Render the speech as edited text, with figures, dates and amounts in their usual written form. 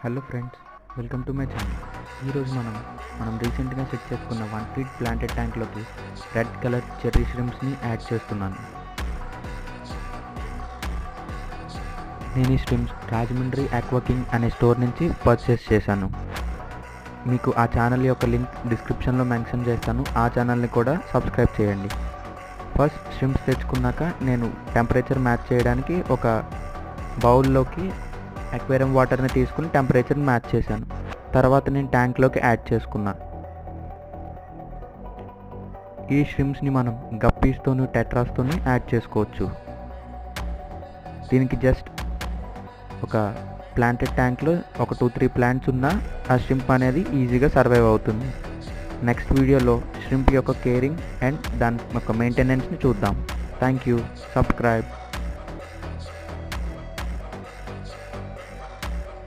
Hello friends, welcome to my channel. ఈరోజు మనం రీసెంట్గా సెట్ చేసుకున్న 1 ఫీట్ ప్లాంటెడ్ ట్యాంక్లోకి రెడ్ కలర్ చెర్రీ ష్రింప్స్ని యాడ్ చేస్తున్నాను. నేను ఈ ష్రింప్స్ రాజమండ్రి ఆక్వా కింగ్ అనే స్టోర్ నుంచి పర్చేస్ చేశాను. మీకు ఆ ఛానల్ యొక్క లింక్ డిస్క్రిప్షన్లో మెన్షన్ చేస్తాను. ఆ ఛానల్ని కూడా సబ్స్క్రైబ్ చేయండి. ఫస్ట్ ష్రింప్స్ తెచ్చుకున్నాక నేను టెంపరేచర్ మ్యాచ్ చేయడానికి ఒక బౌల్లోకి అక్వేరియం వాటర్ని తీసుకుని టెంపరేచర్ని మ్యాచ్ చేశాను. తర్వాత నేను ట్యాంక్లోకి యాడ్ చేసుకున్నాను. ఈ ష్రింప్స్ని మనం గప్పీస్తోని టెట్రాస్తోని యాడ్ చేసుకోవచ్చు. దీనికి జస్ట్ ఒక ప్లాంటెడ్ ట్యాంక్లో ఒక 2-3 ప్లాంట్స్ ఉన్నా ఆ ష్రింప్ అనేది ఈజీగా సర్వైవ్ అవుతుంది. నెక్స్ట్ వీడియోలో ష్రింప్ యొక్క కేరింగ్ అండ్ దాని యొక్క మెయింటెనెన్స్ని చూద్దాం. Thank you. సబ్స్క్రైబ్.